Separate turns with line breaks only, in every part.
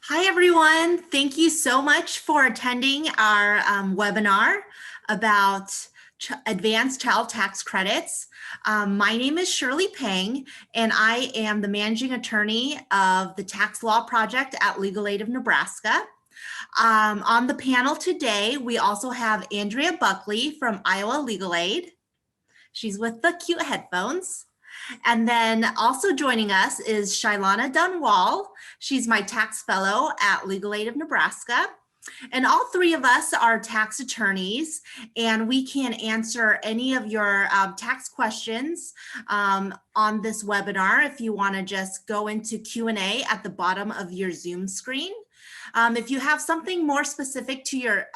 Hi, everyone. Thank you so much for attending our webinar about advanced child tax credits. My name is Shirley Peng, and I am the managing attorney of the Tax Law Project at Legal Aid of Nebraska. On the panel today, we also have Andrea Buckley from Iowa Legal Aid. She's with the cute headphones. And then also joining us is Shailana Dunn-Wall. She's my tax fellow at Legal Aid of Nebraska. And all three of us are tax attorneys, and we can answer any of your tax questions on this webinar if you want to just go into Q&A at the bottom of your Zoom screen. If you have something more specific to your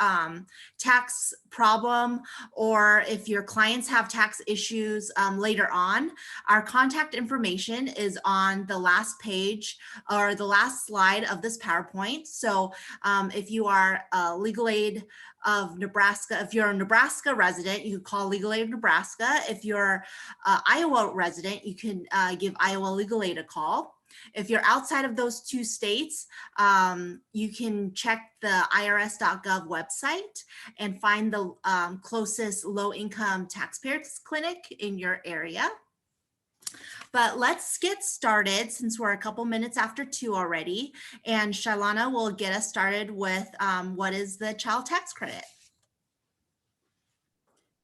tax problem, or if your clients have tax issues later on, our contact information is on the last page or the last slide of this PowerPoint. So if you are a Legal Aid of Nebraska, if you're a Nebraska resident, you can call Legal Aid of Nebraska. If you're an Iowa resident, you can give Iowa Legal Aid a call. If you're outside of those two states, you can check the irs.gov website and find the closest low-income taxpayers clinic in your area. But let's get started since we're a couple minutes after 2 already, and Shailana will get us started with what is the child tax credit.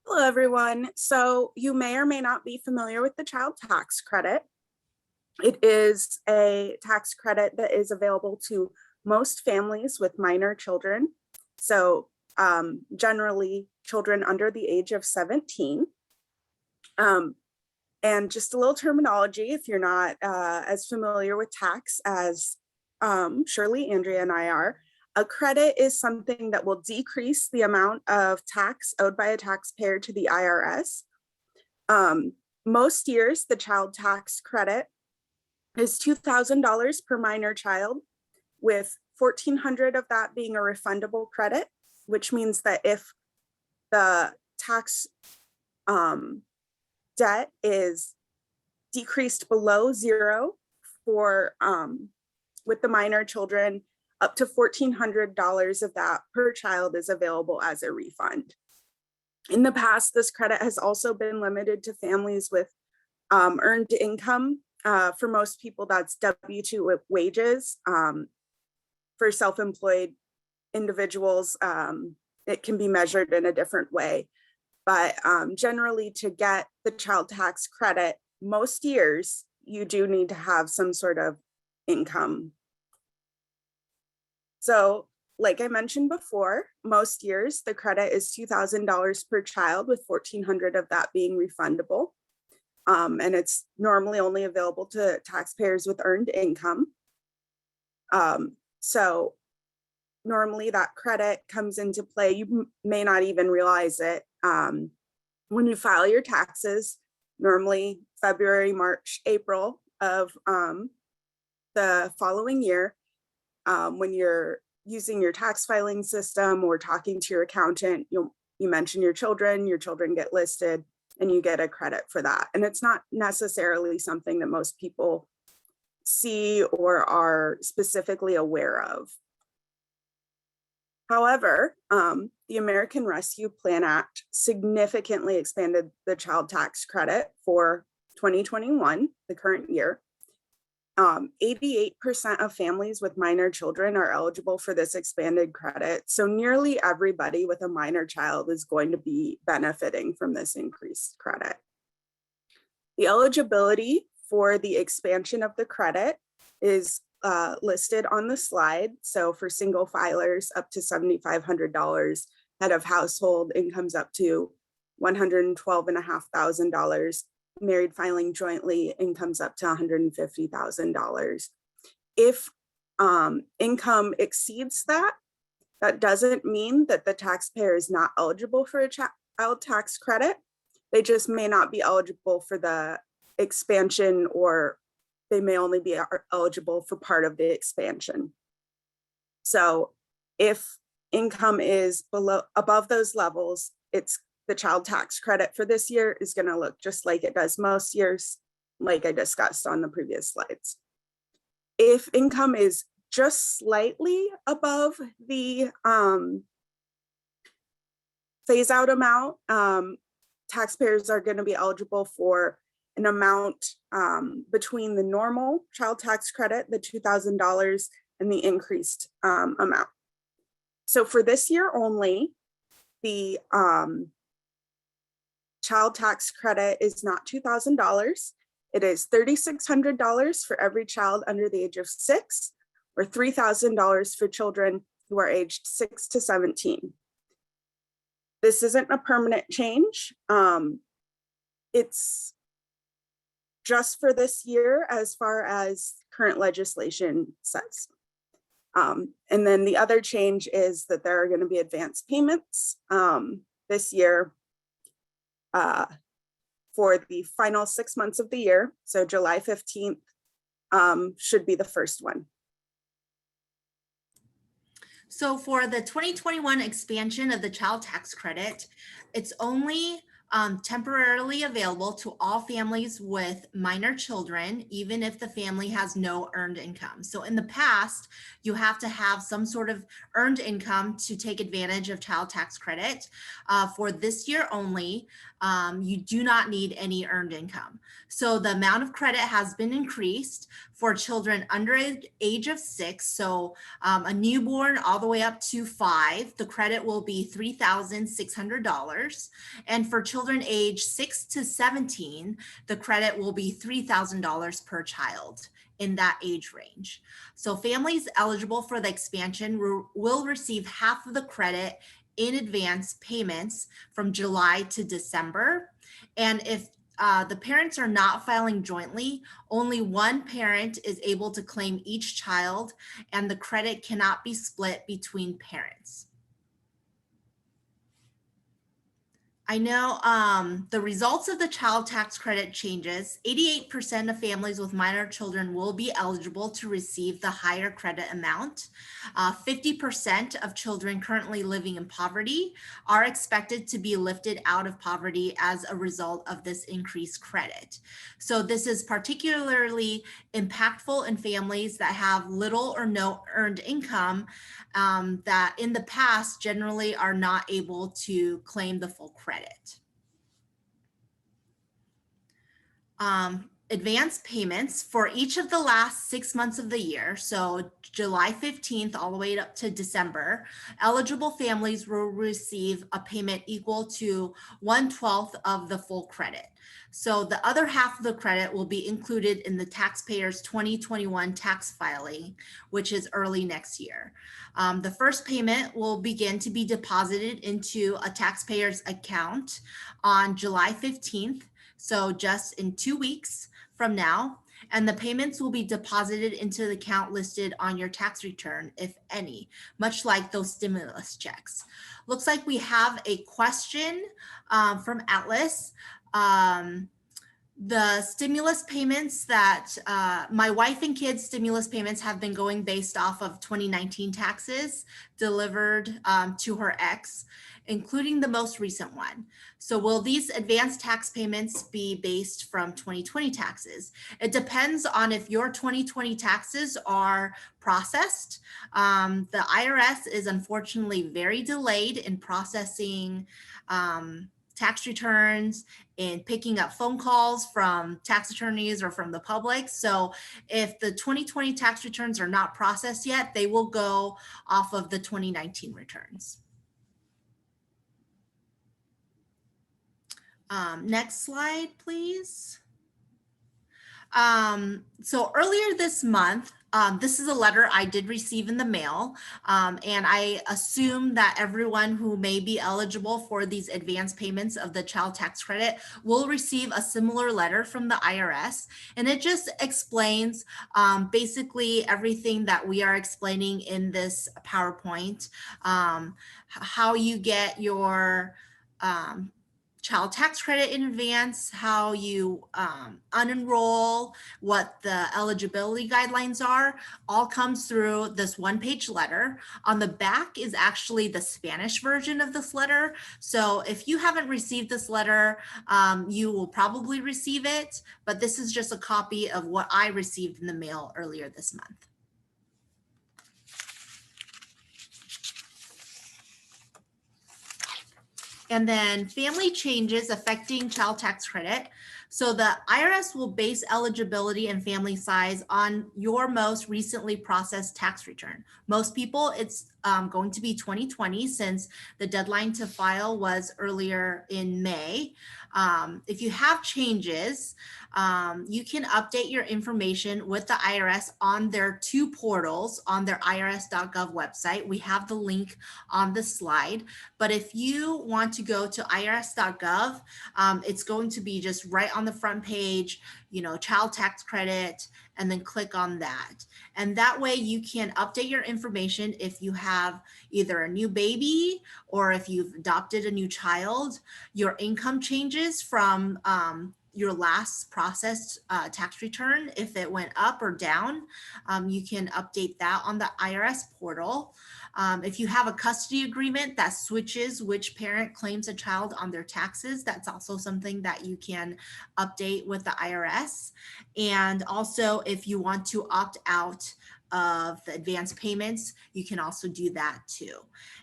Hello, everyone. So you may or may not be familiar with the child tax credit. It is a tax credit that is available to most families with minor children. So generally children under the age of 17. And just a little terminology, if you're not as familiar with tax as Shirley, Andrea, and I are, a credit is something that will decrease the amount of tax owed by a taxpayer to the IRS. Most years, the child tax credit is $2,000 per minor child, with $1,400 of that being a refundable credit, which means that if the tax debt is decreased below zero for with the minor children, up to $1,400 of that per child is available as a refund. In the past, this credit has also been limited to families with earned income. For most people, that's W-2 wages. For self-employed individuals, it can be measured in a different way. But generally, to get the child tax credit, most years, you do need to have some sort of income. So like I mentioned before, most years, the credit is $2,000 per child, with $1,400 of that being refundable. And it's normally only available to taxpayers with earned income. So normally that credit comes into play. You may not even realize it when you file your taxes, normally February, March, April of the following year. When you're using your tax filing system or talking to your accountant, you mention your children get listed, and you get a credit for that. And it's not necessarily something that most people see or are specifically aware of. However, the American Rescue Plan Act significantly expanded the child tax credit for 2021, the current year. 88% of families with minor children are eligible for this expanded credit. So nearly everybody with a minor child is going to be benefiting from this increased credit. The eligibility for the expansion of the credit is listed on the slide. So for single filers, up to $7,500, head of household incomes up to $112,500. Married filing jointly, incomes up to $150,000. If income exceeds that, that doesn't mean that the taxpayer is not eligible for a child tax credit. They just may not be eligible for the expansion, or they may only be eligible for part of the expansion. So if income is above those levels, the child tax credit for this year is going to look just like it does most years, like I discussed on the previous slides. If income is just slightly above the phase out amount. Taxpayers are going to be eligible for an amount between the normal child tax credit, the $2,000, and the increased amount. So for this year only, the child tax credit is not $2,000. It is $3,600 for every child under the age of 6, or $3,000 for children who are aged 6 to 17. This isn't a permanent change. It's just for this year as far as current legislation says. And then the other change is that there are going to be advance payments this year for the final 6 months of the year. So July 15th should be the first one.
So for the 2021 expansion of the child tax credit, it's only temporarily available to all families with minor children, even if the family has no earned income. So in the past, you have to have some sort of earned income to take advantage of child tax credit. For this year only, you do not need any earned income. So the amount of credit has been increased for children under age of 6. So a newborn all the way up to 5, the credit will be $3,600. And for children age 6 to 17, the credit will be $3,000 per child in that age range. So families eligible for the expansion will receive half of the credit in advance payments from July to December. And if the parents are not filing jointly, only one parent is able to claim each child, and the credit cannot be split between parents. I know the results of the child tax credit changes. 88% of families with minor children will be eligible to receive the higher credit amount. 50% of children currently living in poverty are expected to be lifted out of poverty as a result of this increased credit. So this is particularly impactful in families that have little or no earned income that in the past generally are not able to claim the full credit. Advance payments for each of the last 6 months of the year, so July 15th all the way up to December, eligible families will receive a payment equal to 1/12 of the full credit. So the other half of the credit will be included in the taxpayer's 2021 tax filing, which is early next year. The first payment will begin to be deposited into a taxpayer's account on July 15th, so just in 2 weeks from now, and the payments will be deposited into the account listed on your tax return, if any, much like those stimulus checks. Looks like we have a question from Atlas. The stimulus payments that my wife and kids' stimulus payments have been going based off of 2019 taxes delivered to her ex, including the most recent one. So will these advanced tax payments be based from 2020 taxes? It depends on if your 2020 taxes are processed. The IRS is unfortunately very delayed in processing tax returns and picking up phone calls from tax attorneys or from the public. So if the 2020 tax returns are not processed yet, they will go off of the 2019 returns. Next slide, please. So earlier this month, this is a letter I did receive in the mail, and I assume that everyone who may be eligible for these advance payments of the child tax credit will receive a similar letter from the IRS, and it just explains basically everything that we are explaining in this PowerPoint, how you get your child tax credit in advance, how you unenroll, what the eligibility guidelines are, all comes through this one-page letter. On the back is actually the Spanish version of this letter. So if you haven't received this letter, you will probably receive it, but this is just a copy of what I received in the mail earlier this month. And then family changes affecting child tax credit. So the IRS will base eligibility and family size on your most recently processed tax return. Most people, it's going to be 2020 since the deadline to file was earlier in May. If you have changes, you can update your information with the IRS on their two portals on their irs.gov website. We have the link on the slide. But if you want to go to irs.gov, it's going to be just right on the front page, child tax credit, and then click on that. And that way you can update your information if you have either a new baby or if you've adopted a new child, your income changes from your last processed tax return, if it went up or down, you can update that on the IRS portal. If you have a custody agreement that switches which parent claims a child on their taxes, that's also something that you can update with the IRS. And also, if you want to opt out of the advance payments, you can also do that too.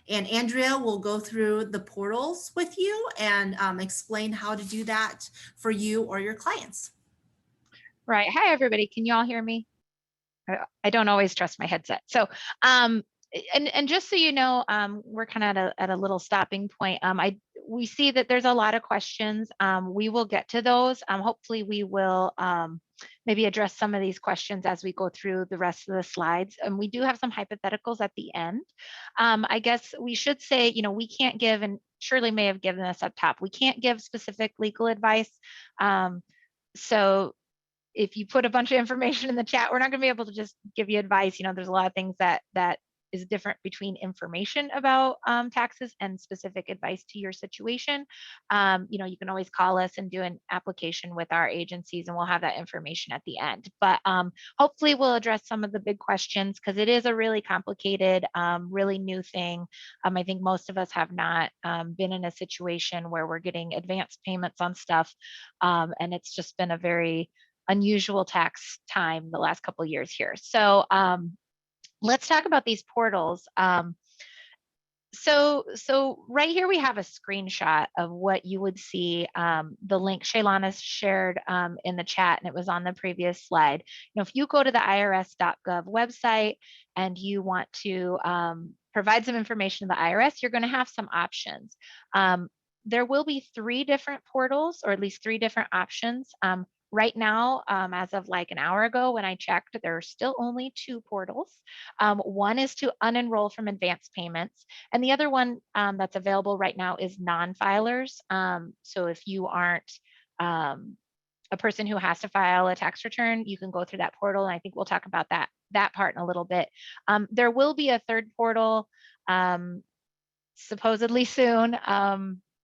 And Andrea will go through the portals with you and explain how to do that for you or your clients.
Right. Hi, everybody. Can you all hear me? I don't always trust my headset. So, and just so you know, we're kind of at a little stopping point. We see that there's a lot of questions. We will get to those. Hopefully we will maybe address some of these questions as we go through the rest of the slides. And we do have some hypotheticals at the end. I guess we should say, we can't give, and Shirley may have given us up top, we can't give specific legal advice. So if you put a bunch of information in the chat, we're not going to be able to just give you advice. There's a lot of things that is different between information about taxes and specific advice to your situation. You can always call us and do an application with our agencies, and we'll have that information at the end. But hopefully we'll address some of the big questions, because it is a really complicated, really new thing. I think most of us have not been in a situation where we're getting advance payments on stuff, and it's just been a very unusual tax time the last couple of years here. So let's talk about these portals. So right here we have a screenshot of what you would see. The link Shailana shared in the chat, and it was on the previous slide. If you go to the irs.gov website and you want to provide some information to the IRS, you're going to have some options. There will be 3 different portals, or at least 3 different options. Right now, as of like an hour ago when I checked, there are still only 2 portals. One is to unenroll from advance payments, and the other one that's available right now is non-filers. So if you aren't a person who has to file a tax return, you can go through that portal, and I think we'll talk about that part in a little bit. There will be a 3rd portal supposedly soon.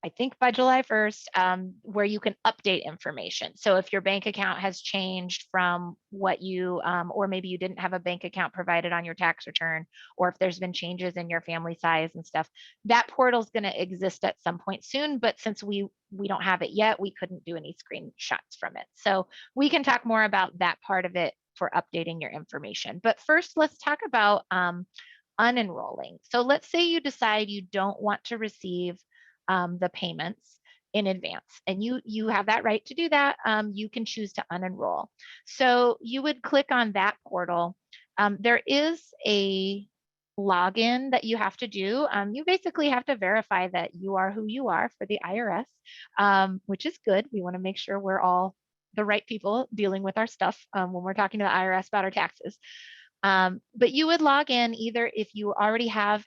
I think by July 1st, where you can update information. So if your bank account has changed from what you, or maybe you didn't have a bank account provided on your tax return, or if there's been changes in your family size and stuff, that portal is going to exist at some point soon. But since we don't have it yet, we couldn't do any screenshots from it. So we can talk more about that part of it for updating your information. But first, let's talk about unenrolling. So let's say you decide you don't want to receive the payments in advance, and you have that right to do that. You can choose to unenroll. So you would click on that portal. There is a login that you have to do. You basically have to verify that you are who you are for the IRS, which is good. We want to make sure we're all the right people dealing with our stuff when we're talking to the IRS about our taxes. But you would log in either if you already have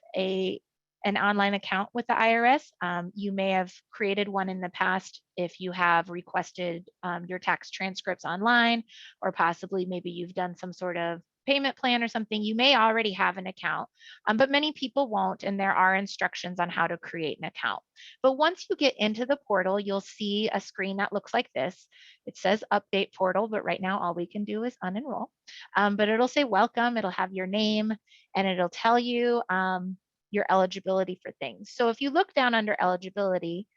an online account with the IRS. You may have created one in the past if you have requested your tax transcripts online, or possibly maybe you've done some sort of payment plan or something. You may already have an account, but many people won't, and there are instructions on how to create an account. But once you get into the portal, you'll see a screen that looks like this. It says update portal, but right now all we can do is unenroll. But it'll say welcome, it'll have your name, and it'll tell you your eligibility for things. So if you look down under eligibility,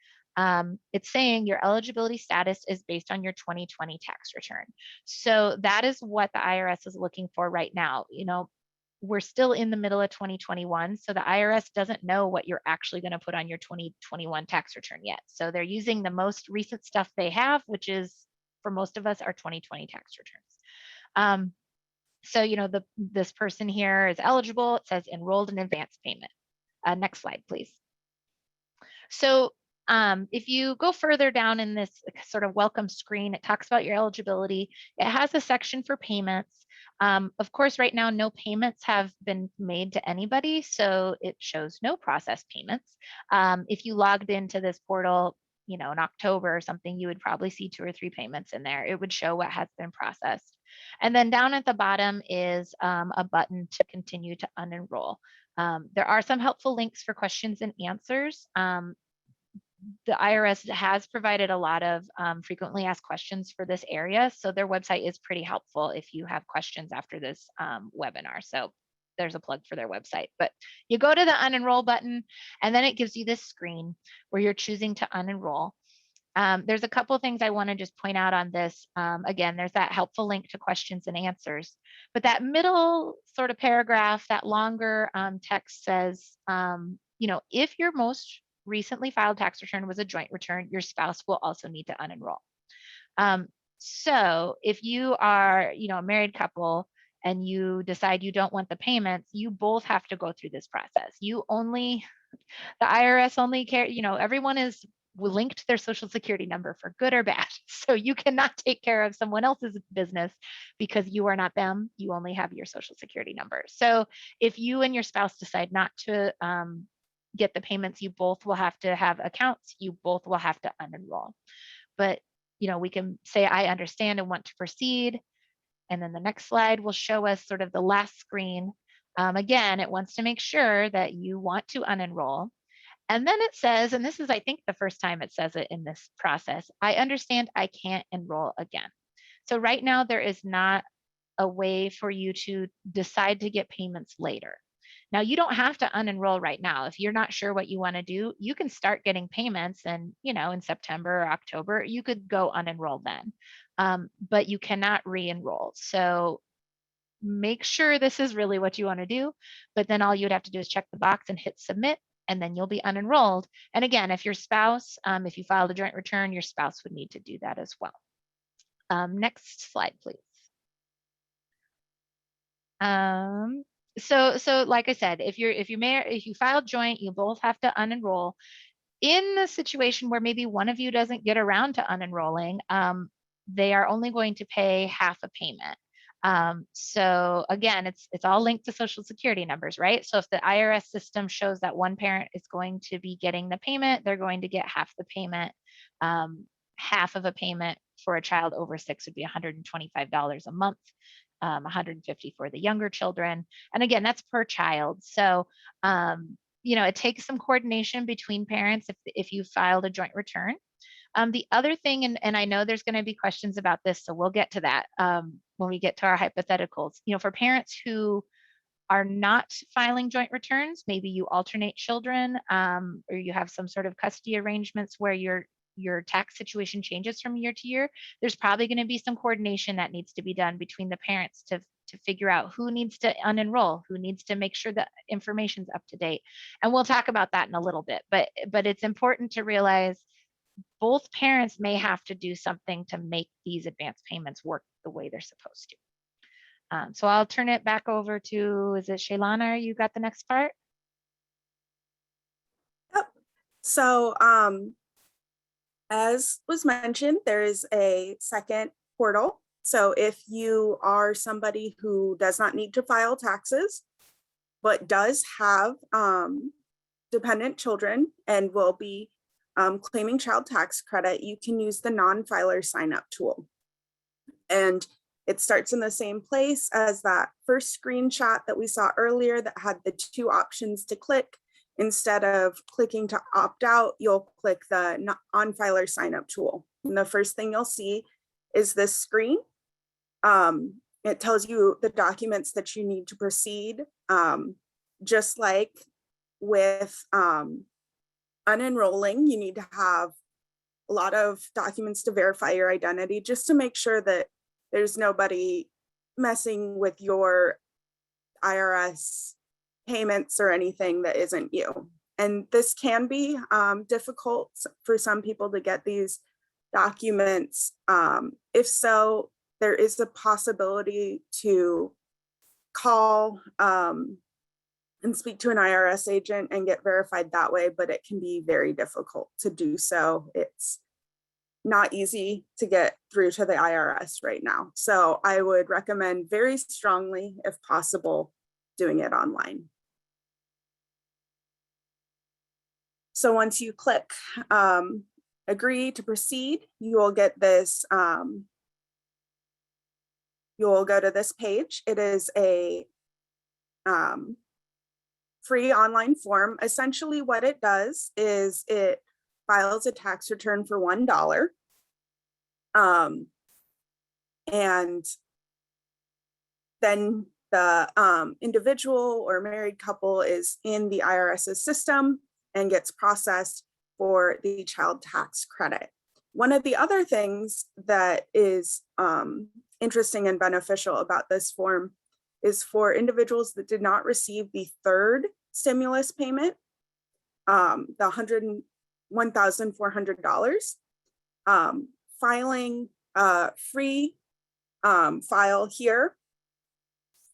it's saying your eligibility status is based on your 2020 tax return. So that is what the IRS is looking for right now. we're still in the middle of 2021, so the IRS doesn't know what you're actually going to put on your 2021 tax return yet. So they're using the most recent stuff they have, which is, for most of us, our 2020 tax returns. So, you know, this person here is eligible. It says enrolled in advance payment. Next slide, please. So if you go further down in this sort of welcome screen, it talks about your eligibility. It has a section for payments. Of course, right now, no payments have been made to anybody, so it shows no processed payments. If you logged into this portal, you know, in October or something, you would probably see 2 or 3 payments in there. It would show what has been processed. And then down at the bottom is a button to continue to unenroll. There are some helpful links for questions and answers. The IRS has provided a lot of frequently asked questions for this area. So their website is pretty helpful if you have questions after this webinar. So there's a plug for their website. But you go to the unenroll button, and then it gives you this screen where you're choosing to unenroll. There's a couple of things I want to just point out on this. Again, there's that helpful link to questions and answers. But that middle sort of paragraph, that longer text says, you know, if your most recently filed tax return was a joint return, your spouse will also need to unenroll. So if you are, you know, a married couple and you decide you don't want the payments, you both have to go through this process. The IRS only care, you know, everyone is linked to their social security number for good or bad. So you cannot take care of someone else's business because you are not them. You only have your social security number. So if you and your spouse decide not to get the payments, you both will have to have accounts. You both will have to unenroll. But, you know, we can say, I understand and want to proceed. And then the next slide will show us sort of the last screen. Again, it wants to make sure that you want to unenroll. And then it says, and this is, I think, the first time it says it in this process, I understand I can't enroll again. So right now, there is not a way for you to decide to get payments later. Now, you don't have to unenroll right now. If you're not sure what you want to do, you can start getting payments, and, you know, in September or October, you could go unenroll then, but you cannot re-enroll. So make sure this is really what you want to do, but then all you'd have to do is check the box and hit submit, and then you'll be unenrolled. And again, if your spouse, if you filed a joint return, your spouse would need to do that as well. Next slide, please. So like I said, if you filed joint, you both have to unenroll. In the situation where maybe one of you doesn't get around to unenrolling, they are only going to pay half a payment. So again, it's all linked to social security numbers, right? So if the IRS system shows that one parent is going to be getting the payment, they're going to get half the payment. Half of a payment for a child over 6 would be $125 a month. $150 for the younger children. And again, that's per child. So, you know, it takes some coordination between parents if you filed a joint return. The other thing, and I know there's going to be questions about this, so we'll get to that when we get to our hypotheticals. You know, for parents who are not filing joint returns, maybe you alternate children, or you have some sort of custody arrangements where your tax situation changes from year to year, there's probably going to be some coordination that needs to be done between the parents to figure out who needs to unenroll, who needs to make sure that information's up to date. And we'll talk about that in a little bit, but it's important to realize both parents may have to do something to make these advance payments work the way they're supposed to. So I'll turn it back over to, is it Shailana? You got the next part?
Yep. So as was mentioned, there is a second portal. So if you are somebody who does not need to file taxes, but does have dependent children and will be claiming child tax credit, you can use the non-filer sign-up tool. And it starts in the same place as that first screenshot that we saw earlier that had the 2 options to click. Instead of clicking to opt out, you'll click the non-filer sign-up tool. And the first thing you'll see is this screen. It tells you the documents that you need to proceed. Just like with unenrolling, you need to have a lot of documents to verify your identity, just to make sure that there's nobody messing with your IRS payments or anything that isn't you. And this can be difficult for some people to get these documents. If so, there is a possibility to call and speak to an IRS agent and get verified that way, but it can be very difficult to do so. It's not easy to get through to the IRS right now. So I would recommend very strongly, if possible, doing it online. So once you click agree to proceed, you will get this, you'll go to this page. It is a free online form. Essentially what it does is it files a tax return for $1. And then the individual or married couple is in the IRS's system and gets processed for the child tax credit. One of the other things that is interesting and beneficial about this form is for individuals that did not receive the third stimulus payment, the $1,400, filing a free file here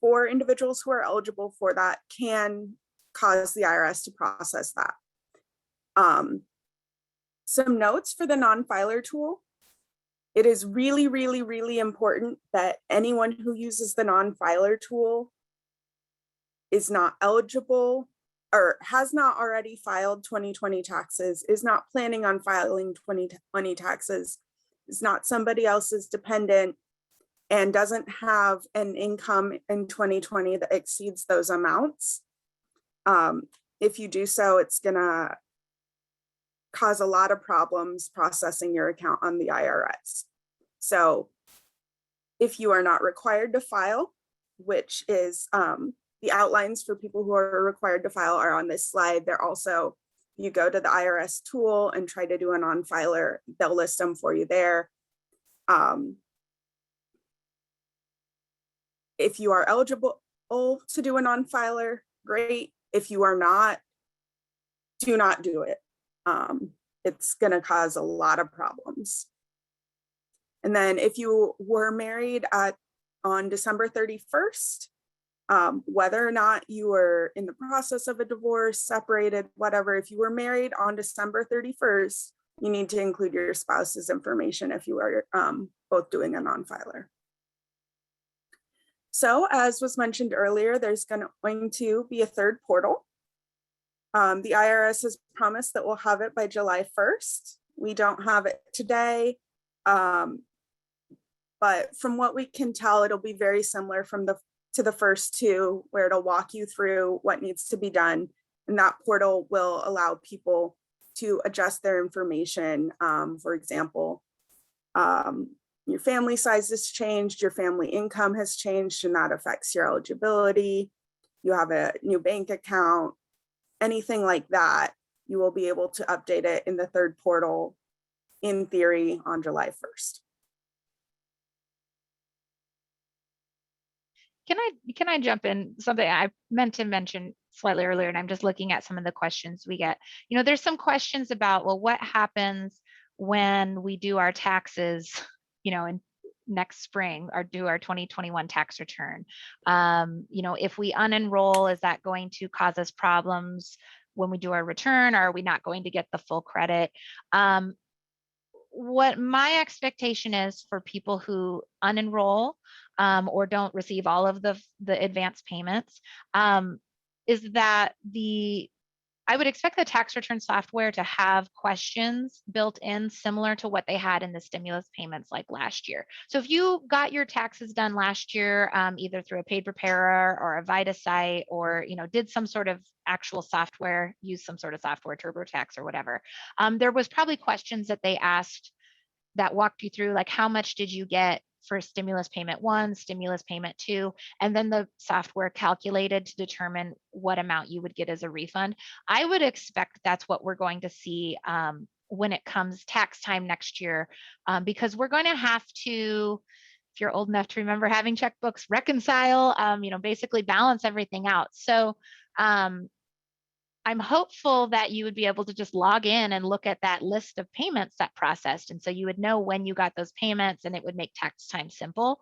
for individuals who are eligible for that can cause the IRS to process that. Some notes for the non-filer tool. It is really, really, really important that anyone who uses the non-filer tool is not eligible or has not already filed 2020 taxes, is not planning on filing 2020 taxes, is not somebody else's dependent, and doesn't have an income in 2020 that exceeds those amounts. If you do so, it's gonna cause a lot of problems processing your account on the IRS. So if you are not required to file, which is the outlines for people who are required to file are on this slide. They're also, you go to the IRS tool and try to do a non-filer, they'll list them for you there. If you are eligible to do a non-filer, great. If you are not, do not do it. It's gonna cause a lot of problems. And then if you were married on December 31st, whether or not you were in the process of a divorce, separated, whatever, if you were married on December 31st, you need to include your spouse's information if you are both doing a non-filer. So as was mentioned earlier, there's going to be a third portal. The IRS has promised that we'll have it by July 1st. We don't have it today, but from what we can tell, it'll be very similar to the first two, where it'll walk you through what needs to be done. And that portal will allow people to adjust their information. For example, your family size has changed, your family income has changed, and that affects your eligibility. You have a new bank account, anything like that, you will be able to update it in the third portal, in theory, on July 1st.
Can I jump in? Something I meant to mention slightly earlier, and I'm just looking at some of the questions we get. You know, there's some questions about, well, what happens when we do our taxes, you know, in next spring, or do our 2021 tax return? You know, if we unenroll, is that going to cause us problems when we do our return? Or are we not going to get the full credit? What my expectation is for people who unenroll or don't receive all of the advance payments is that I would expect the tax return software to have questions built in similar to what they had in the stimulus payments like last year. So if you got your taxes done last year, either through a paid preparer or a VITA site, or, you know, did some sort of actual software, use some sort of software, TurboTax or whatever, there was probably questions that they asked that walked you through, like, how much did you get for stimulus payment 1, stimulus payment 2, and then the software calculated to determine what amount you would get as a refund. I would expect that's what we're going to see when it comes tax time next year, because we're going to have to if you're old enough to remember having checkbooks, reconcile, basically balance everything out. So I'm hopeful that you would be able to just log in and look at that list of payments that processed. And so you would know when you got those payments, and it would make tax time simple.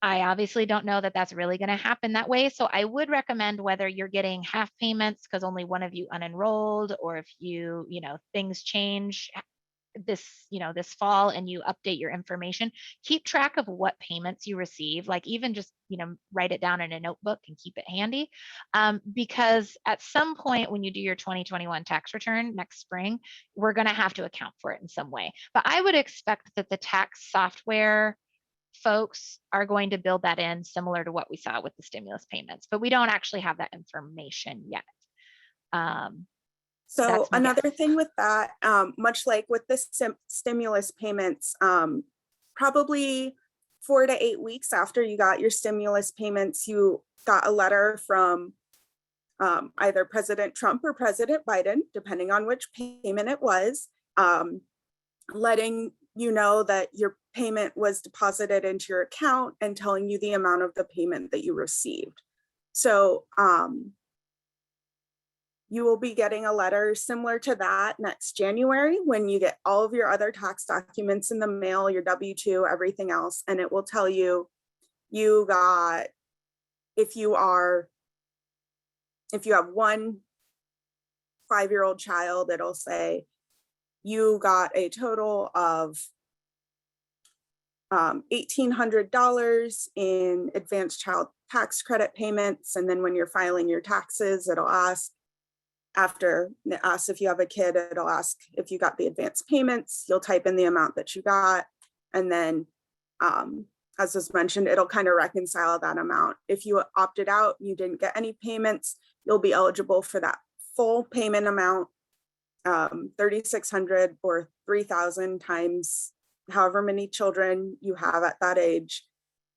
I obviously don't know that that's really going to happen that way. So I would recommend, whether you're getting half payments because only one of you unenrolled, or if things change this fall and you update your information, keep track of what payments you receive. Like, even just, write it down in a notebook and keep it handy. Because at some point when you do your 2021 tax return next spring, we're going to have to account for it in some way. But I would expect that the tax software folks are going to build that in similar to what we saw with the stimulus payments, but we don't actually have that information yet.
So another thing with that, much like with the stimulus payments, probably 4 to 8 weeks after you got your stimulus payments, you got a letter from either President Trump or President Biden, depending on which payment it was, letting you know that your payment was deposited into your account and telling you the amount of the payment that you received. So you will be getting a letter similar to that next January, when you get all of your other tax documents in the mail, your W-2, everything else, and it will tell you got, if you have one 5-year-old child, it'll say you got a total of $1,800 in advanced child tax credit payments. And then when you're filing your taxes, it'll ask, after it asks if you have a kid, it'll ask if you got the advanced payments. You'll type in the amount that you got. And then, as was mentioned, it'll kind of reconcile that amount. If you opted out, you didn't get any payments, you'll be eligible for that full payment amount, $3,600 or $3,000 times however many children you have at that age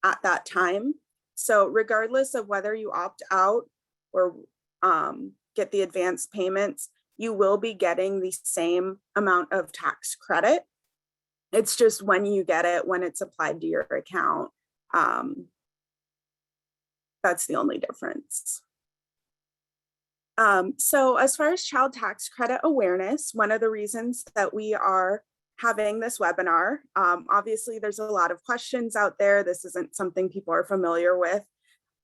at that time. So regardless of whether you opt out or get the advanced payments, you will be getting the same amount of tax credit. It's just when you get it, when it's applied to your account. That's the only difference. So as far as child tax credit awareness, one of the reasons that we are having this webinar, obviously there's a lot of questions out there. This isn't something people are familiar with.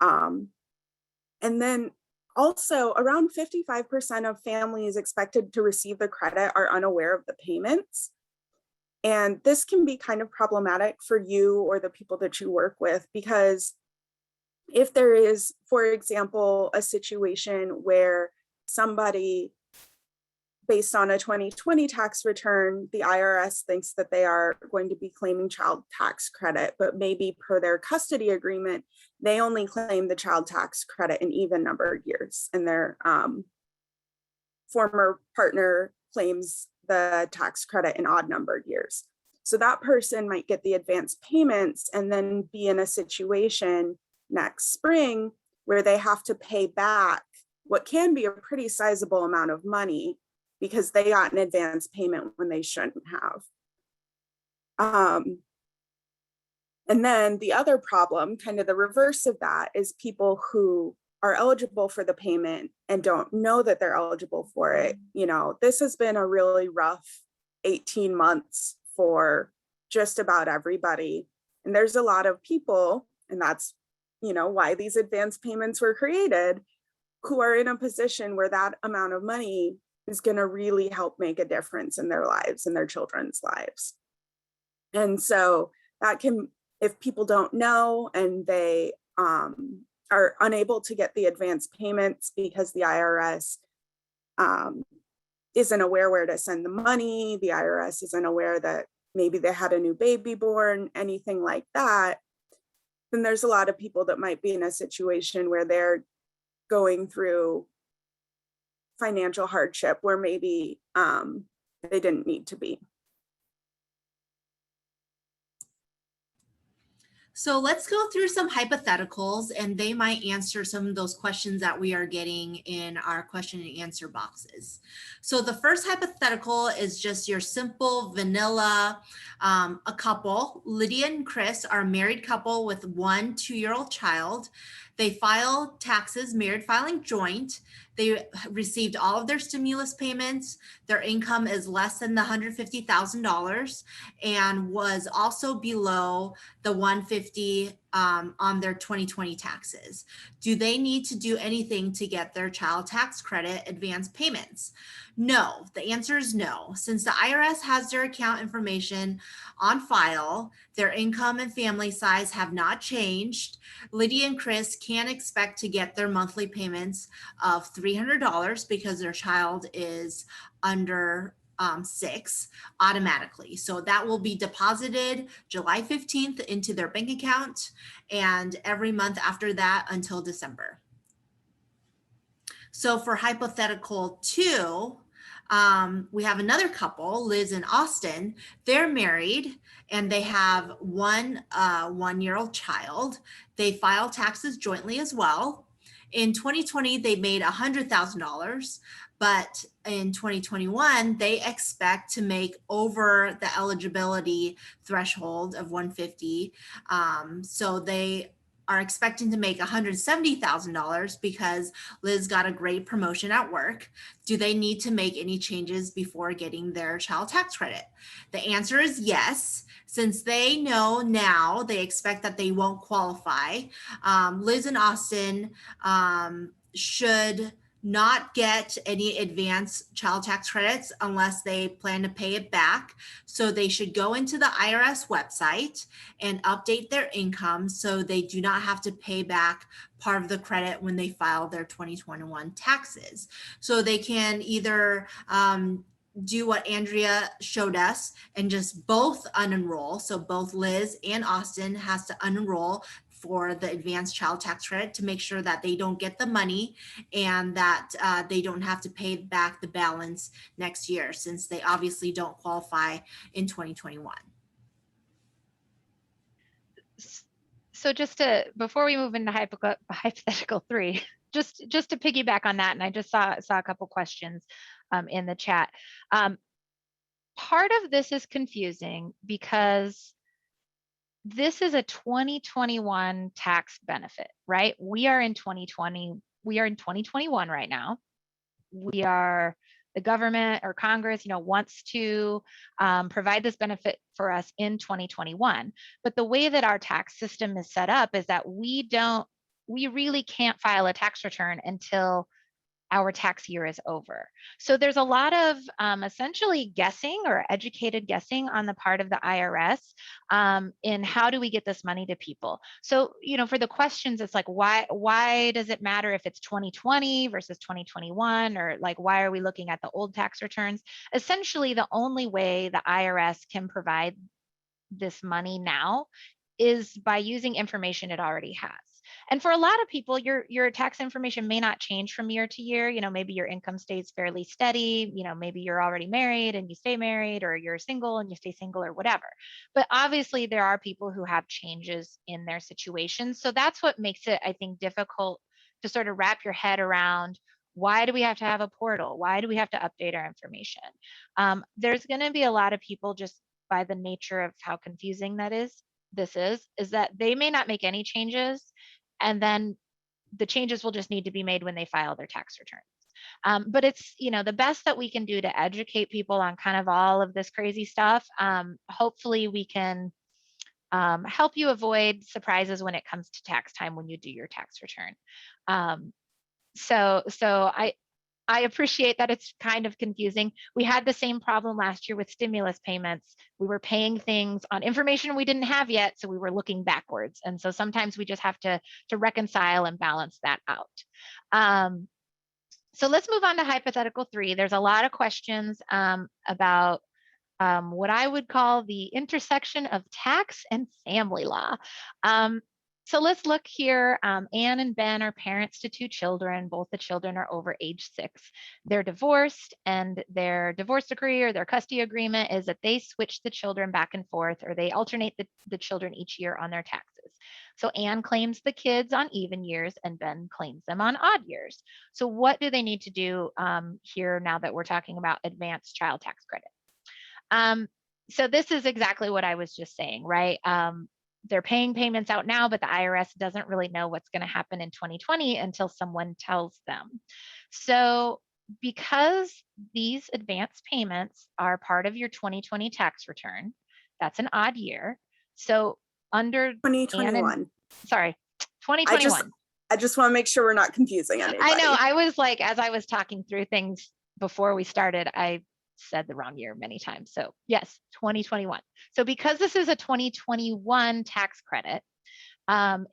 And then also, around 55% of families expected to receive the credit are unaware of the payments. And this can be kind of problematic for you or the people that you work with, because if there is, for example, a situation where somebody, based on a 2020 tax return, the IRS thinks that they are going to be claiming child tax credit, but maybe per their custody agreement, they only claim the child tax credit in even numbered years, and their former partner claims the tax credit in odd numbered years. So that person might get the advance payments and then be in a situation next spring where they have to pay back what can be a pretty sizable amount of money because they got an advance payment when they shouldn't have. And then the other problem, kind of the reverse of that, is people who are eligible for the payment and don't know that they're eligible for it. You know, this has been a really rough 18 months for just about everybody. And there's a lot of people, and that's, you know, why these advance payments were created, who are in a position where that amount of money is going to really help make a difference in their lives and their children's lives. And so that can, if people don't know and they are unable to get the advance payments because the IRS isn't aware where to send the money, the IRS isn't aware that maybe they had a new baby born, anything like that, then there's a lot of people that might be in a situation where they're going through financial hardship where maybe they didn't need to be.
So let's go through some hypotheticals, and they might answer some of those questions that we are getting in our question and answer boxes. So the first hypothetical is just your simple vanilla. A couple, Lydia and Chris, are a married couple with 1 2-year-old child. They file taxes, married filing joint. They received all of their stimulus payments. Their income is less than the $150,000 and was also below the 150 on their 2020 taxes. Do they need to do anything to get their child tax credit advance payments? No, the answer is no. Since the IRS has their account information on file, their income and family size have not changed. Lydia and Chris can expect to get their monthly payments of $300 because their child is under 6 automatically. So that will be deposited July 15th into their bank account and every month after that until December. So for hypothetical 2, we have another couple, Liz and Austin. They're married and they have one 1-year-old child. They file taxes jointly as well. In 2020, they made $100,000, but in 2021, they expect to make over the eligibility threshold of 150. So they are expecting to make $170,000 because Liz got a great promotion at work. Do they need to make any changes before getting their child tax credit? The answer is yes. Since they know now, they expect that they won't qualify. Liz and Austin should not get any advanced child tax credits unless they plan to pay it back. So they should go into the IRS website and update their income so they do not have to pay back part of the credit when they file their 2021 taxes. So they can either do what Andrea showed us and just both unenroll. So both Liz and Austin has to unenroll for the advanced child tax credit to make sure that they don't get the money and that they don't have to pay back the balance next year, since they obviously don't qualify in 2021.
So before we move into hypothetical 3, just to piggyback on that, and I just saw a couple questions in the chat. Part of this is confusing because this is a 2021 tax benefit, right? We are in 2021 right now. The government or Congress, wants to provide this benefit for us in 2021. But the way that our tax system is set up is that we really can't file a tax return until our tax year is over. So there's a lot of essentially guessing or educated guessing on the part of the IRS in how do we get this money to people. So, for the questions, it's like, why does it matter if it's 2020 versus 2021, or like, why are we looking at the old tax returns? Essentially, the only way the IRS can provide this money now is by using information it already has. And for a lot of people, your tax information may not change from year to year. Maybe your income stays fairly steady. Maybe you're already married and you stay married, or you're single and you stay single, or whatever. But obviously there are people who have changes in their situation. So that's what makes it, I think, difficult to sort of wrap your head around. Why do we have to have a portal? Why do we have to update our information? There's going to be a lot of people, just by the nature of how confusing this is that they may not make any changes, and then the changes will just need to be made when they file their tax returns. But it's, the best that we can do to educate people on kind of all of this crazy stuff. Hopefully we can help you avoid surprises when it comes to tax time when you do your tax return. So I appreciate that it's kind of confusing. We had the same problem last year with stimulus payments. We were paying things on information we didn't have yet, so we were looking backwards. And so sometimes we just have to reconcile and balance that out. So let's move on to hypothetical 3. There's a lot of questions about what I would call the intersection of tax and family law. So let's look here. Anne and Ben are parents to 2 children. Both the children are over age 6. They're divorced, and their divorce decree or their custody agreement is that they switch the children back and forth, or they alternate the children each year on their taxes. So Anne claims the kids on even years and Ben claims them on odd years. So what do they need to do here now that we're talking about advanced child tax credit? So this is exactly what I was just saying, right? They're paying payments out now, but the IRS doesn't really know what's going to happen in 2020 until someone tells them. So because these advance payments are part of your 2020 tax return, that's an odd year. So under
2021.
Sorry, 2021.
I just want to make sure we're not confusing anybody.
I know. I was like, as I was talking through things before we started, I said the wrong year many times. So yes, 2021. So because this is a 2021 tax credit,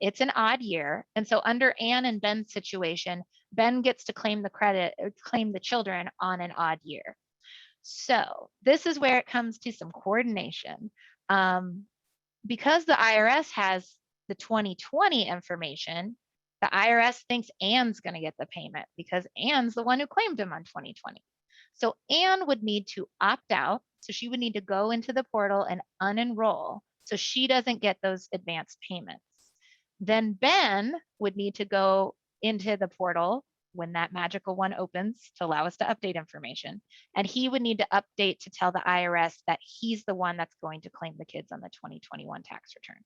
it's an odd year. And so under Anne and Ben's situation, Ben gets to claim the credit, or claim the children on an odd year. So this is where it comes to some coordination. Because the IRS has the 2020 information, the IRS thinks Anne's going to get the payment because Anne's the one who claimed him on 2020. So Anne would need to opt out. So she would need to go into the portal and unenroll so she doesn't get those advanced payments. Then Ben would need to go into the portal when that magical one opens to allow us to update information. And he would need to update to tell the IRS that he's the one that's going to claim the kids on the 2021 tax return.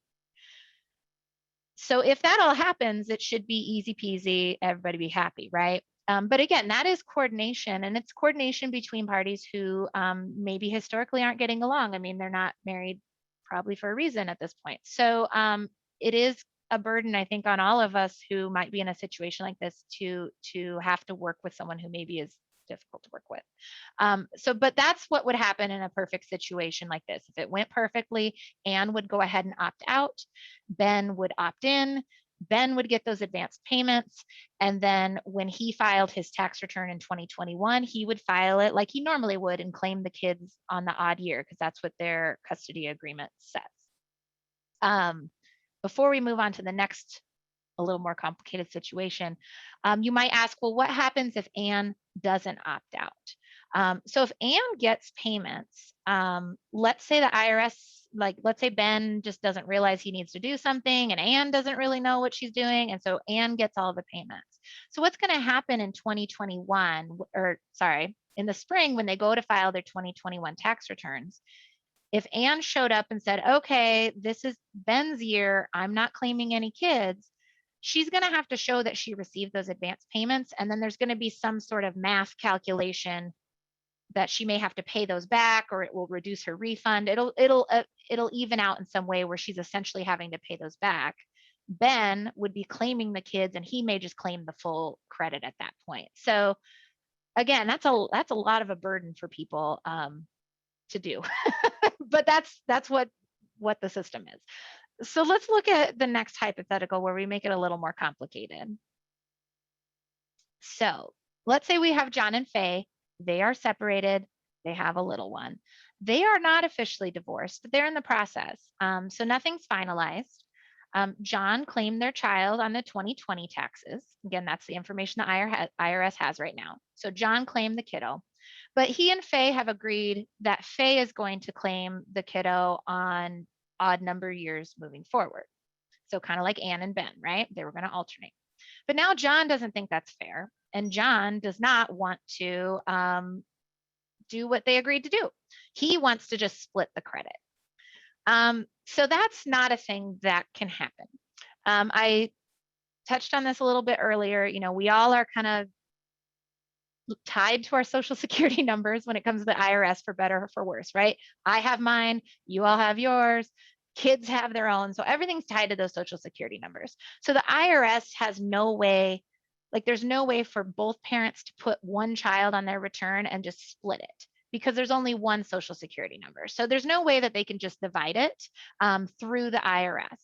So if that all happens, it should be easy peasy, everybody be happy, right? But again, that is coordination, and it's coordination between parties who maybe historically aren't getting along. I mean, they're not married probably for a reason at this point. So it is a burden, I think, on all of us who might be in a situation like this to have to work with someone who maybe is difficult to work with. But that's what would happen in a perfect situation like this. If it went perfectly, Anne would go ahead and opt out. Ben would opt in. Ben would get those advanced payments. And then when he filed his tax return in 2021, he would file it like he normally would and claim the kids on the odd year because that's what their custody agreement says. Before we move on to the next, a little more complicated situation, you might ask, well, what happens if Anne doesn't opt out? So if Anne gets payments, let's say the IRS, let's say Ben just doesn't realize he needs to do something and Anne doesn't really know what she's doing. And so Anne gets all the payments. So what's going to happen in 2021, or sorry, in the spring when they go to file their 2021 tax returns, if Anne showed up and said, okay, this is Ben's year, I'm not claiming any kids, she's going to have to show that she received those advance payments. And then there's going to be some sort of math calculation that she may have to pay those back, or it will reduce her refund. It'll even out in some way where she's essentially having to pay those back. Ben would be claiming the kids and he may just claim the full credit at that point. So again, that's a lot of a burden for people to do. But that's what the system is. So let's look at the next hypothetical where we make it a little more complicated. So let's say we have John and Faye. They are separated. They have a little one. They are not officially divorced, but they're in the process. So nothing's finalized. John claimed their child on the 2020 taxes. Again, that's the information the IRS has right now. So John claimed the kiddo. But he and Faye have agreed that Faye is going to claim the kiddo on odd number years moving forward. So kind of like Anne and Ben, right? They were going to alternate. But now John doesn't think that's fair. And John does not want to do what they agreed to do. He wants to just split the credit. So that's not a thing that can happen. I touched on this a little bit earlier. You know, we all are kind of tied to our social security numbers when it comes to the IRS, for better or for worse, right? I have mine, you all have yours, kids have their own. So everything's tied to those social security numbers. So the IRS has no way, there's no way for both parents to put one child on their return and just split it because there's only one social security number. So there's no way that they can just divide it through the IRS.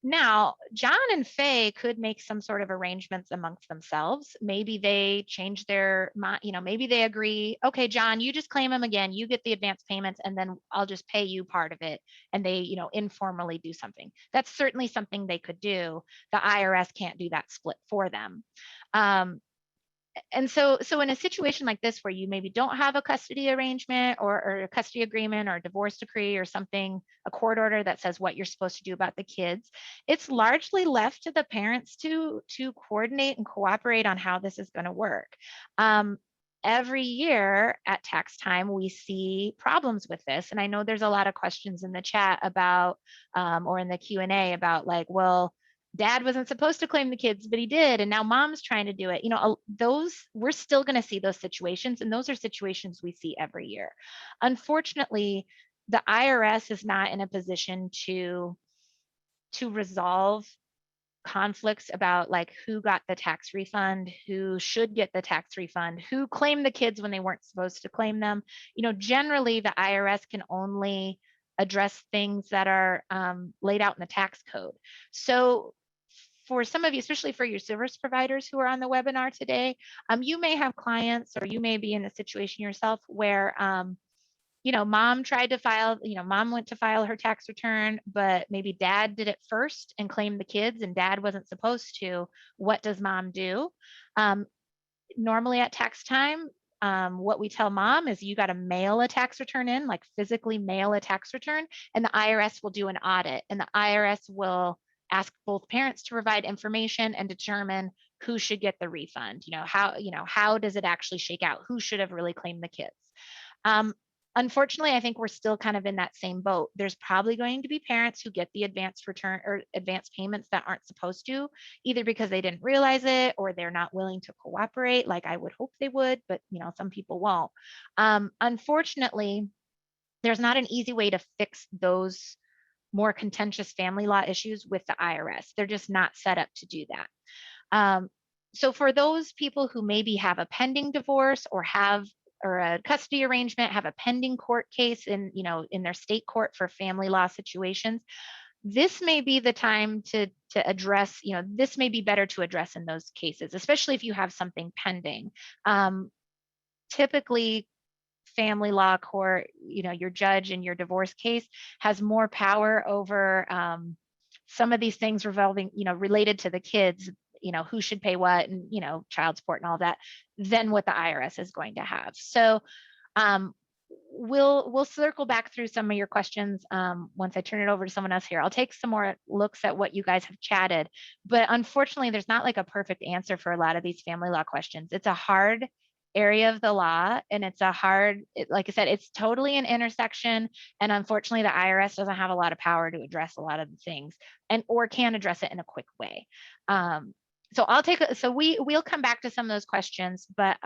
Now, John and Faye could make some sort of arrangements amongst themselves. Maybe they change their mind, maybe they agree, okay, John, you just claim him again, you get the advance payments, and then I'll just pay you part of it. And they, informally do something. That's certainly something they could do. The IRS can't do that split for them. And so in a situation like this where you maybe don't have a custody arrangement or a custody agreement or a divorce decree or something, a court order that says what you're supposed to do about the kids, it's largely left to the parents to coordinate and cooperate on how this is going to work. Every year at tax time, we see problems with this. And I know there's a lot of questions in the chat about, or in the Q&A about like, well, dad wasn't supposed to claim the kids, but he did. And now mom's trying to do it. You know, those, we're still going to see those situations. And those are situations we see every year. Unfortunately, the IRS is not in a position to resolve conflicts about like who got the tax refund, who should get the tax refund, who claimed the kids when they weren't supposed to claim them. You know, generally the IRS can only address things that are laid out in the tax code. So for some of you, especially for your service providers who are on the webinar today, you may have clients or you may be in a situation yourself where you know, mom tried to file, you know, mom went to file her tax return, but maybe dad did it first and claimed the kids and dad wasn't supposed to. What does mom do? Normally at tax time, what we tell mom is you got to mail a tax return in, like physically mail a tax return, and the IRS will do an audit, and the IRS will ask both parents to provide information and determine who should get the refund. You know, how does it actually shake out? Who should have really claimed the kids? Unfortunately, I think we're still kind of in that same boat. There's probably going to be parents who get the advance return or advance payments that aren't supposed to, either because they didn't realize it or they're not willing to cooperate like I would hope they would, but you know, some people won't. Unfortunately, there's not an easy way to fix those more contentious family law issues with the IRS. They're just not set up to do that. So for those people who maybe have a pending divorce or a custody arrangement, have a pending court case in, you know, in their state court for family law situations, this may be the time to address, you know, this may be better to address in those cases, especially if you have something pending. Typically, family law court, you know, your judge in your divorce case has more power over some of these things revolving, you know, related to the kids, you know, who should pay what and, you know, child support and all that, than what the IRS is going to have. So we'll circle back through some of your questions once I turn it over to someone else here. I'll take some more looks at what you guys have chatted, but unfortunately, there's not like a perfect answer for a lot of these family law questions. It's a hard area of the law, and it's a hard, like I said, it's totally an intersection, and unfortunately the IRS doesn't have a lot of power to address a lot of the things, and or can address it in a quick way. So we'll come back to some of those questions, but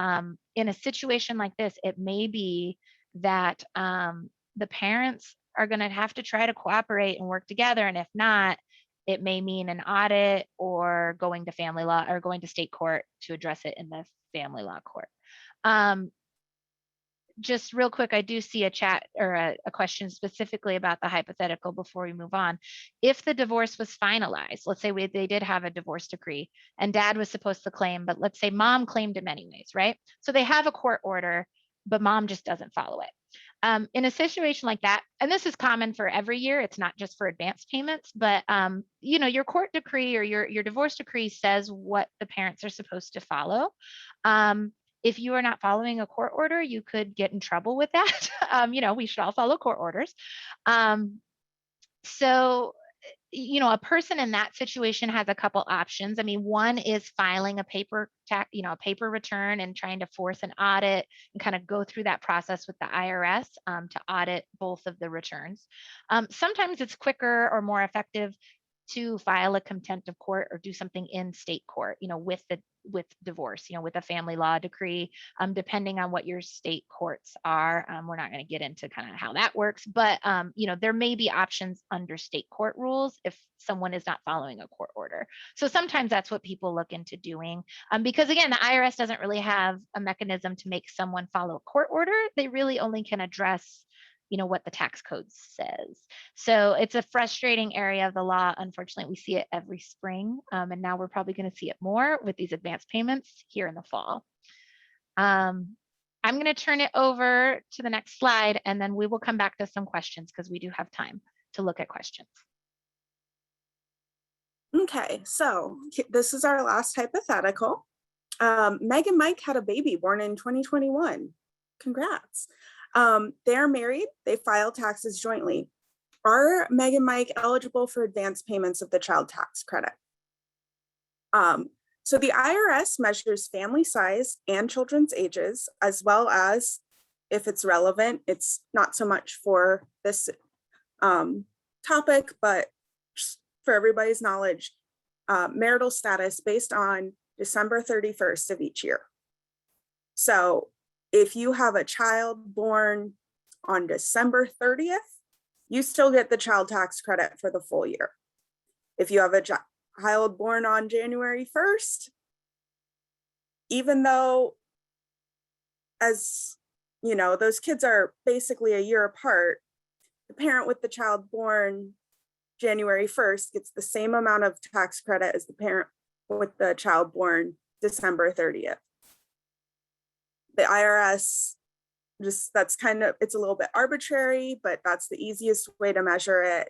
in a situation like this, it may be that the parents are going to have to try to cooperate and work together, and if not, it may mean an audit or going to family law or going to state court to address it in the family law court. Just real quick, I do see a chat or a question specifically about the hypothetical before we move on. If the divorce was finalized, let's say they did have a divorce decree and dad was supposed to claim, but let's say mom claimed him anyways, right? So they have a court order, but mom just doesn't follow it. In a situation like that, and this is common for every year, it's not just for advance payments, but you know, your court decree or your divorce decree says what the parents are supposed to follow. If you are not following a court order, you could get in trouble with that. You know, we should all follow court orders. So, you know, a person in that situation has a couple options. I mean, one is filing a paper return and trying to force an audit and kind of go through that process with the IRS to audit both of the returns. Sometimes it's quicker or more effective to file a contempt of court or do something in state court, you know, with divorce, you know, with a family law decree, depending on what your state courts are. We're not going to get into kind of how that works, but, you know, there may be options under state court rules if someone is not following a court order. So sometimes that's what people look into doing, because again, the IRS doesn't really have a mechanism to make someone follow a court order. They really only can address, you know, what the tax code says. So it's a frustrating area of the law. Unfortunately, we see it every spring. And now we're probably going to see it more with these advance payments here in the fall. I'm going to turn it over to the next slide, and then we will come back to some questions because we do have time to look at questions.
Okay, so this is our last hypothetical. Meg and Mike had a baby born in 2021. Congrats. They're married. They file taxes jointly. Are Meg and Mike eligible for advance payments of the child tax credit? So the IRS measures family size and children's ages, as well as, if it's relevant, it's not so much for this topic, but just for everybody's knowledge, marital status based on December 31st of each year. So if you have a child born on December 30th, you still get the child tax credit for the full year. If you have a child born on January 1st, even though, as you know, those kids are basically a year apart, the parent with the child born January 1st gets the same amount of tax credit as the parent with the child born December 30th. The IRS just, that's kind of, it's a little bit arbitrary, but that's the easiest way to measure it.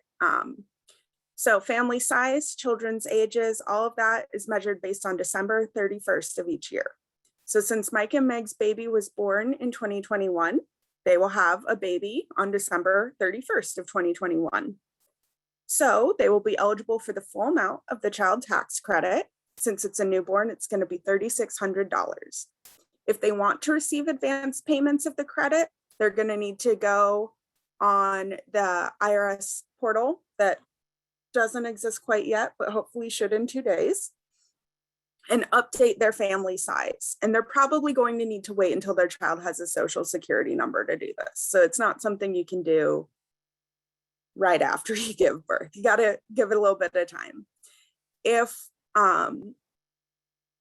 So family size, children's ages, all of that is measured based on December 31st of each year. So since Mike and Meg's baby was born in 2021, they will have a baby on December 31st of 2021. So they will be eligible for the full amount of the child tax credit. Since it's a newborn, it's going to be $3,600. If they want to receive advance payments of the credit, they're going to need to go on the IRS portal that doesn't exist quite yet, but hopefully should in 2 days, and update their family size. And they're probably going to need to wait until their child has a social security number to do this. So it's not something you can do right after you give birth. You got to give it a little bit of time. If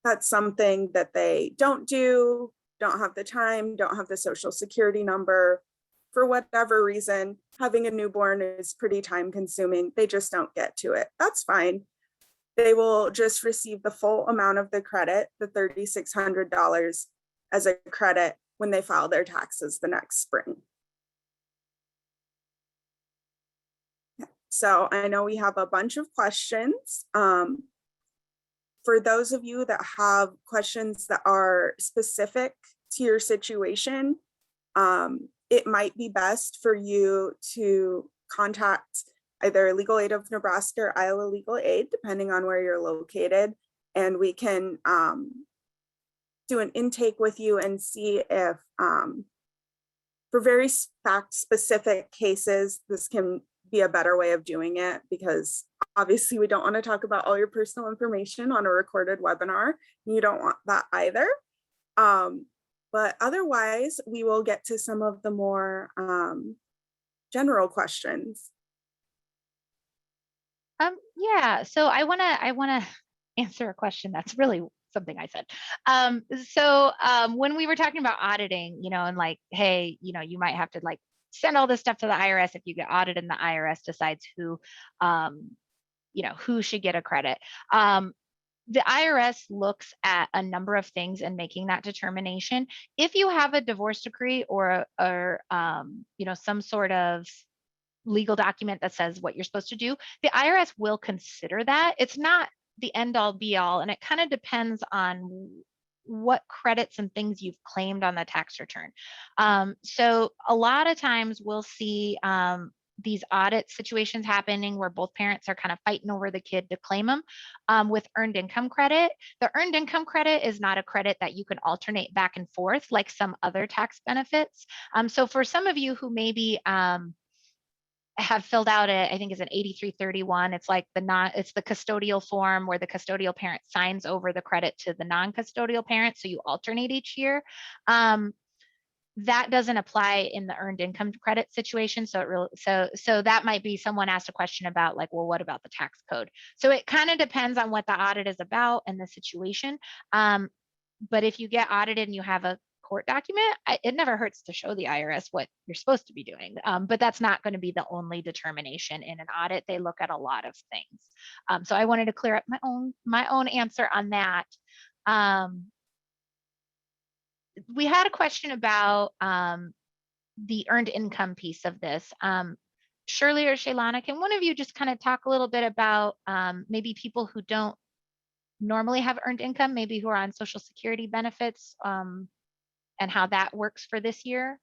that's something that they don't do, don't have the time, don't have the social security number, for whatever reason, having a newborn is pretty time consuming, they just don't get to it. That's fine. They will just receive the full amount of the credit, the $3,600 as a credit when they file their taxes the next spring. So I know we have a bunch of questions. For those of you that have questions that are specific to your situation, it might be best for you to contact either Legal Aid of Nebraska or Iowa Legal Aid, depending on where you're located. And we can do an intake with you and see if, for very fact-specific cases, this can be a better way of doing it, because obviously we don't want to talk about all your personal information on a recorded webinar. You don't want that either. But otherwise, we will get to some of the more general questions.
Yeah, so I wanna answer a question that's really something I said. When we were talking about auditing, and like, hey, you might have to like send all this stuff to the IRS if you get audited and the IRS decides who should get a credit. The IRS looks at a number of things in making that determination. If you have a divorce decree or some sort of legal document that says what you're supposed to do, the IRS will consider that. It's not the end all be all, and it kind of depends on what credits and things you've claimed on the tax return. So a lot of times we'll see these audit situations happening where both parents are kind of fighting over the kid to claim them with earned income credit. The earned income credit is not a credit that you can alternate back and forth like some other tax benefits. So for some of you who maybe have filled out I think it's an 8331. It's like it's the custodial form where the custodial parent signs over the credit to the non-custodial parent. So you alternate each year. That doesn't apply in the earned income credit situation. So that might be someone asked a question about like, well, what about the tax code? So it kind of depends on what the audit is about and the situation. But if you get audited and you have a court document, it never hurts to show the IRS what you're supposed to be doing. But that's not going to be the only determination in an audit. They look at a lot of things. So I wanted to clear up my own answer on that. We had a question about the earned income piece of this. Shirley or Shailana, can one of you just kind of talk a little bit about maybe people who don't normally have earned income, maybe who are on Social Security benefits, and how that works for this year?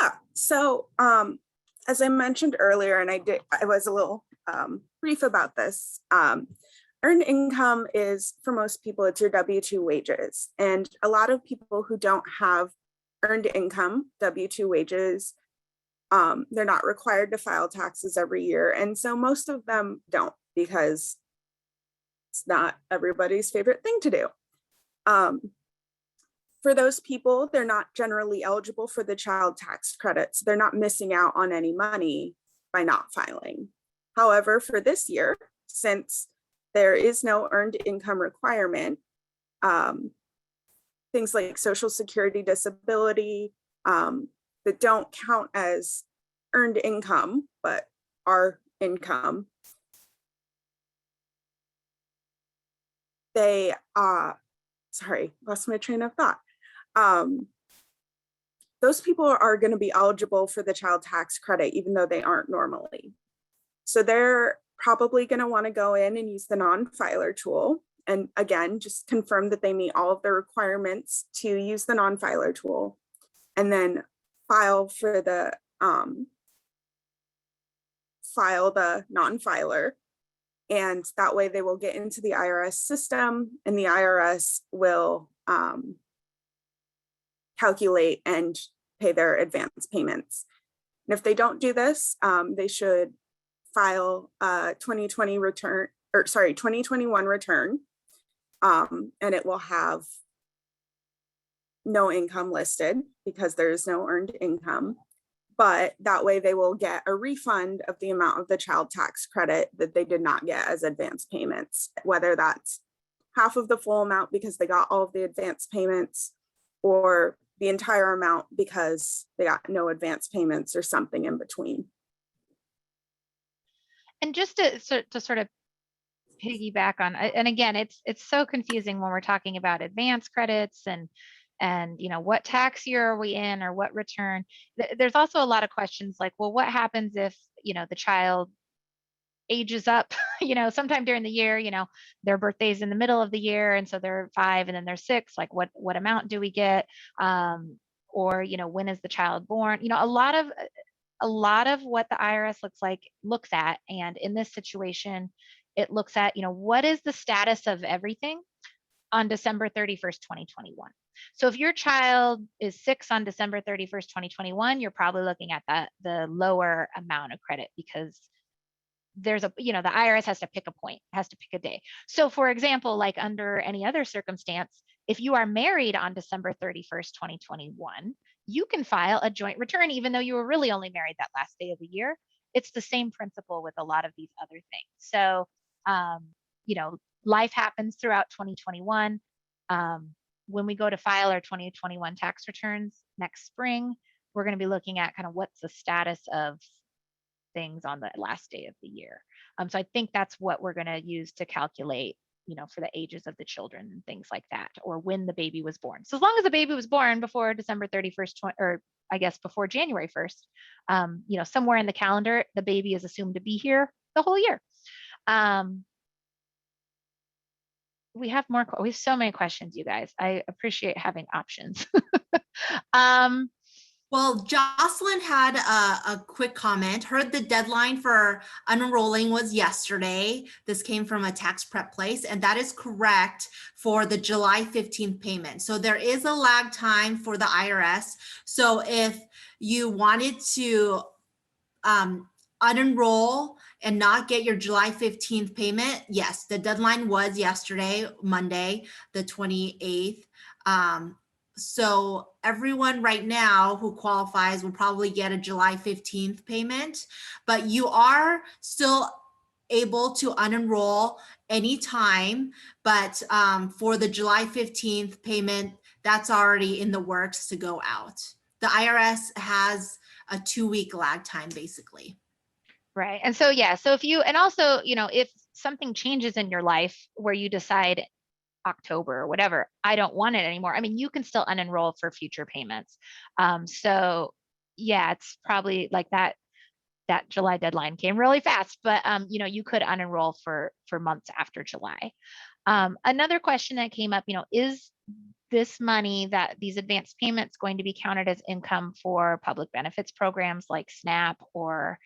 Yeah, so as I mentioned earlier, and I was a little brief about this, earned income is, for most people, it's your W-2 wages. And a lot of people who don't have earned income, W-2 wages, they're not required to file taxes every year. And so most of them don't, because it's not everybody's favorite thing to do. For those people, they're not generally eligible for the child tax credits. They're not missing out on any money by not filing. However, for this year, since there is no earned income requirement, things like Social Security, disability, that don't count as earned income, but are income, they, sorry, lost my train of thought. Those people are going to be eligible for the child tax credit, even though they aren't normally. So they're probably going to want to go in and use the non-filer tool. And again, just confirm that they meet all of the requirements to use the non-filer tool, and then file for the non-filer. And that way they will get into the IRS system, and the IRS will calculate and pay their advance payments. And if they don't do this, they should file a 2021 return, and it will have no income listed because there is no earned income. But that way they will get a refund of the amount of the child tax credit that they did not get as advance payments, whether that's half of the full amount because they got all of the advance payments, or the entire amount because they got no advance payments, or something in between.
And just to sort of piggyback on, and again, it's so confusing when we're talking about advance credits and what tax year are we in, or what return. There's also a lot of questions like, well, what happens if the child ages up sometime during the year, their birthday's in the middle of the year, and so they're 5 and then they're 6, like what amount do we get? Or when is the child born? A lot of what the IRS looks at, and in this situation it looks at what is the status of everything on December 31st, 2021. So if your child is 6 on December 31st, 2021, you're probably looking at the lower amount of credit, because there's the IRS has to pick a point, has to pick a day. So for example, like under any other circumstance, if you are married on December 31st, 2021, you can file a joint return, even though you were really only married that last day of the year. It's the same principle with a lot of these other things. So, life happens throughout 2021. When we go to file our 2021 tax returns next spring, we're going to be looking at kind of what's the status of things on the last day of the year. So I think that's what we're going to use to calculate, for the ages of the children and things like that, or when the baby was born. So as long as the baby was born before December 31st, or I guess before January 1st, somewhere in the calendar, the baby is assumed to be here the whole year. We have so many questions, you guys. I appreciate having options.
Well, Jocelyn had a quick comment. Heard the deadline for unenrolling was yesterday. This came from a tax prep place, and that is correct for the July 15th payment. So there is a lag time for the IRS. So if you wanted to unenroll and not get your July 15th payment, yes, the deadline was yesterday, Monday, the 28th. So everyone right now who qualifies will probably get a July 15th payment, but you are still able to unenroll anytime. But for the July 15th payment, that's already in the works to go out. The IRS has a 2-week lag time, basically.
Right. And so, yeah, so if something changes in your life where you decide October or whatever, I don't want it anymore, I mean, you can still unenroll for future payments. So yeah, it's probably like that. that July deadline came really fast, but you know, you could unenroll for months after July. Another question that came up, you know, is this money, that these advanced payments, going to be counted as income for public benefits programs like SNAP or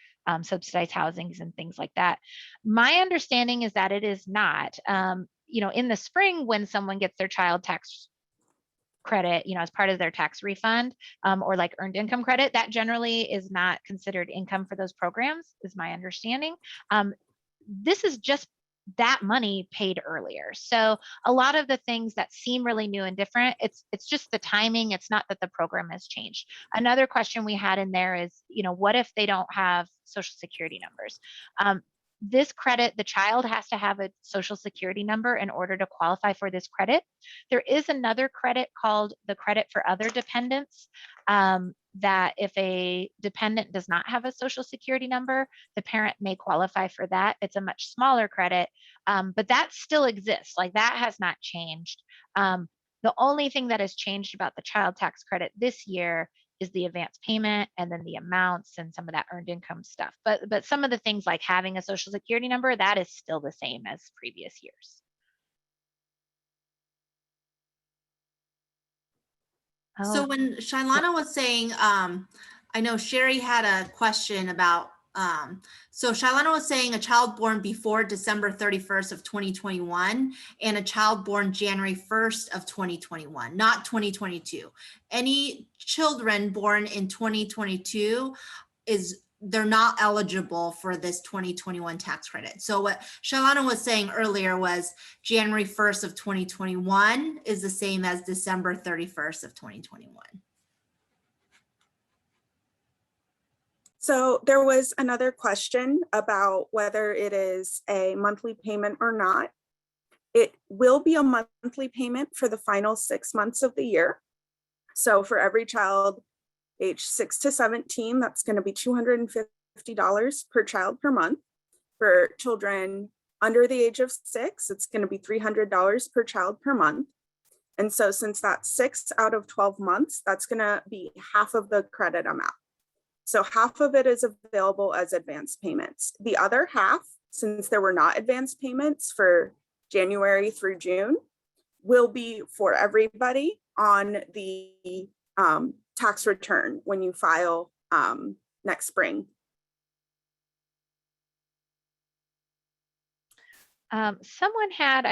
subsidized housings and things like that? My understanding is that it is not. You know, in the spring, when someone gets their child tax credit, you know, as part of their tax refund, or like earned income credit, that generally is not considered income for those programs, is my understanding. This is just that money paid earlier. So a lot of the things that seem really new and different, it's just the timing. It's not that the program has changed. Another question we had in there is, you know, what if they don't have social security numbers? This credit, the child has to have a social security number in order to qualify for this credit. There is another credit called the credit for other dependents, that if a dependent does not have a social security number, the parent may qualify for that. It's a much smaller credit, but that still exists. Like, that has not changed. The only thing that has changed about the child tax credit this year is the advance payment, and then the amounts and some of that earned income stuff. But some of the things like having a social security number, that is still the same as previous years.
So when Shailana was saying, I know Sherry had a question about, so Shailana was saying a child born before December 31st of 2021 and a child born January 1st of 2021, not 2022. Any children born in 2022 they're not eligible for this 2021 tax credit. So what Shailana was saying earlier was January 1st of 2021 is the same as December 31st of 2021.
So there was another question about whether it is a monthly payment or not. It will be a monthly payment for the final 6 months of the year. So for every child age 6 to 17, that's going to be $250 per child per month. For children under the age of 6, it's going to be $300 per child per month. And so since that's 6 out of 12 months, that's going to be half of the credit amount. So half of it is available as advance payments. The other half, since there were not advance payments for January through June, will be for everybody on the tax return when you file next spring.
Someone had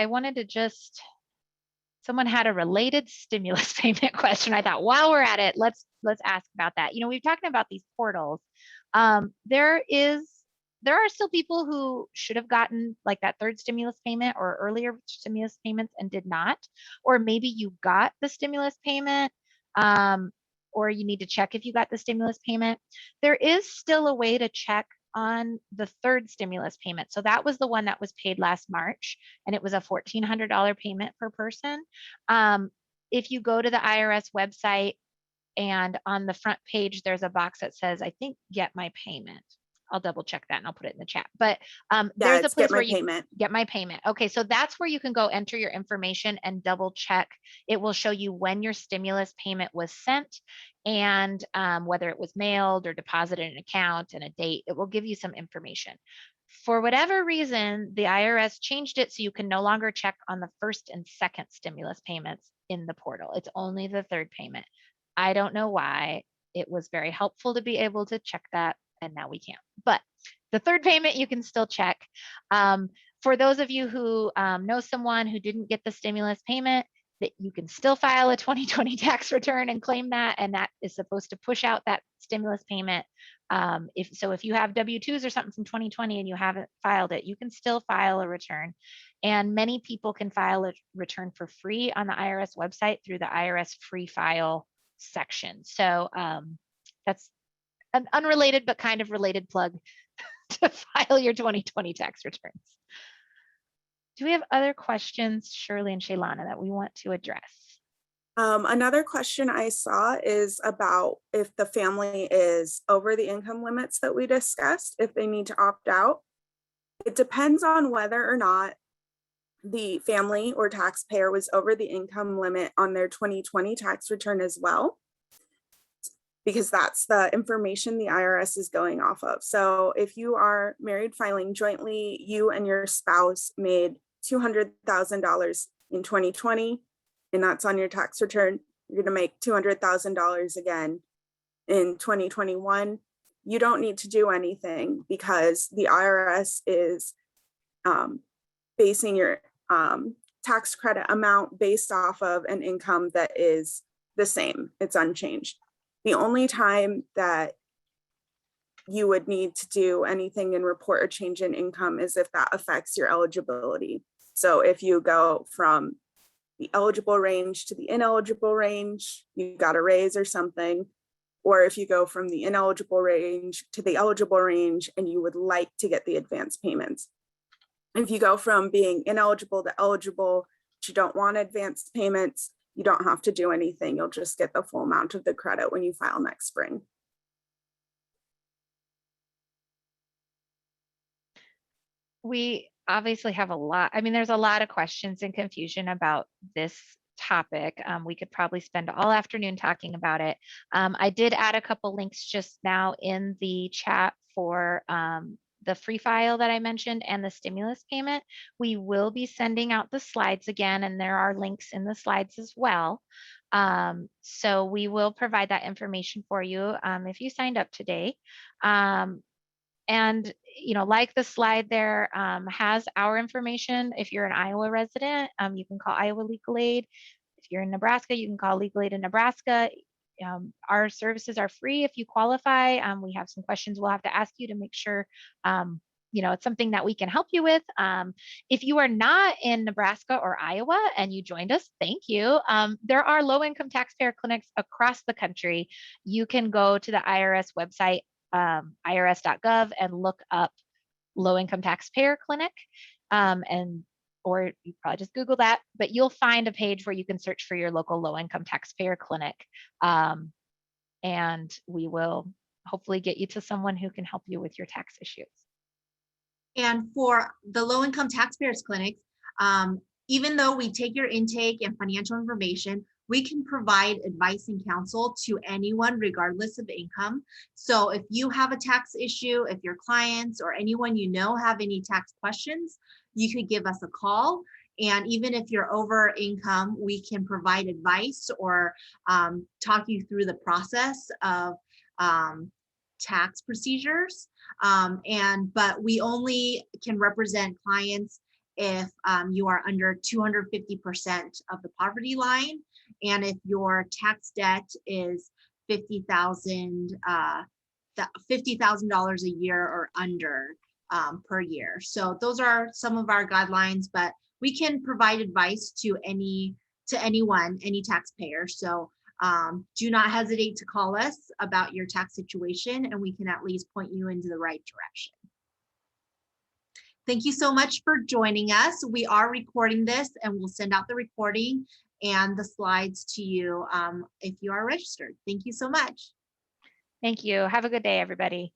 a related stimulus payment question. I thought, while we're at it, let's ask about that. You know, we've talked about these portals. There are still people who should have gotten like that third stimulus payment or earlier stimulus payments and did not, or maybe you got the stimulus payment, or you need to check if you got the stimulus payment. There is still a way to check on the third stimulus payment. So that was the one that was paid last March, and it was a $1,400 payment per person. If you go to the IRS website, and on the front page, there's a box that says, I think, get my payment. I'll double check that and I'll put it in the chat. But there's a place where you get my payment. Okay, so that's where you can go enter your information and double check. It will show you when your stimulus payment was sent and whether it was mailed or deposited in an account and a date. It will give you some information. For whatever reason, the IRS changed it so you can no longer check on the first and second stimulus payments in the portal. It's only the third payment. I don't know why. It was very helpful to be able to check that, and now we can't. But the third payment you can still check. For those of you who know someone who didn't get the stimulus payment, that you can still file a 2020 tax return and claim that, and that is supposed to push out that stimulus payment. If you have W-2s or something from 2020 and you haven't filed it, you can still file a return. And many people can file a return for free on the IRS website through the IRS free file section. So that's an unrelated but kind of related plug to file your 2020 tax returns. Do we have other questions, Shirley and Shailana, that we want to address?
Another question I saw is about if the family is over the income limits that we discussed, if they need to opt out. It depends on whether or not the family or taxpayer was over the income limit on their 2020 tax return as well. because that's the information the IRS is going off of. So if you are married filing jointly, you and your spouse made $200,000 in 2020, and that's on your tax return, you're going to make $200,000 again in 2021. You don't need to do anything because the IRS is basing your tax credit amount based off of an income that is the same. It's unchanged. The only time that you would need to do anything and report a change in income is if that affects your eligibility. So if you go from the eligible range to the ineligible range, you got a raise or something. Or if you go from the ineligible range to the eligible range and you would like to get the advance payments. If you go from being ineligible to eligible, but you don't want advance payments, you don't have to do anything. You'll just get the full amount of the credit when you file next spring.
We obviously have a lot. I mean, there's a lot of questions and confusion about this topic. We could probably spend all afternoon talking about it. I did add a couple links just now in the chat for the free file that I mentioned and the stimulus payment. We will be sending out the slides again, and there are links in the slides as well. So we will provide that information for you if you signed up today. And, you know, like the slide there has our information. If you're an Iowa resident, you can call Iowa Legal Aid. If you're in Nebraska, you can call Legal Aid in Nebraska. Our services are free if you qualify. We have some questions we'll have to ask you to make sure, you know, it's something that we can help you with. If you are not in Nebraska or Iowa and you joined us, thank you. There are low-income taxpayer clinics across the country. You can go to the IRS website, irs.gov, and look up low-income taxpayer clinic, or you probably just Google that, but you'll find a page where you can search for your local low-income taxpayer clinic. And we will hopefully get you to someone who can help you with your tax issues.
And for the low-income taxpayers clinics, even though we take your intake and financial information, we can provide advice and counsel to anyone regardless of income. So if you have a tax issue, if your clients or anyone you know have any tax questions, you could give us a call. And even if you're over income, we can provide advice or talk you through the process of tax procedures. But we only can represent clients if you are under 250% of the poverty line, and if your tax debt is $50,000 a year or under per year. So those are some of our guidelines, but we can provide advice to anyone, any taxpayer. So do not hesitate to call us about your tax situation, and we can at least point you into the right direction. Thank you so much for joining us. We are recording this, and we'll send out the recording and the slides to you if you are registered. Thank you so much.
Thank you. Have a good day, everybody.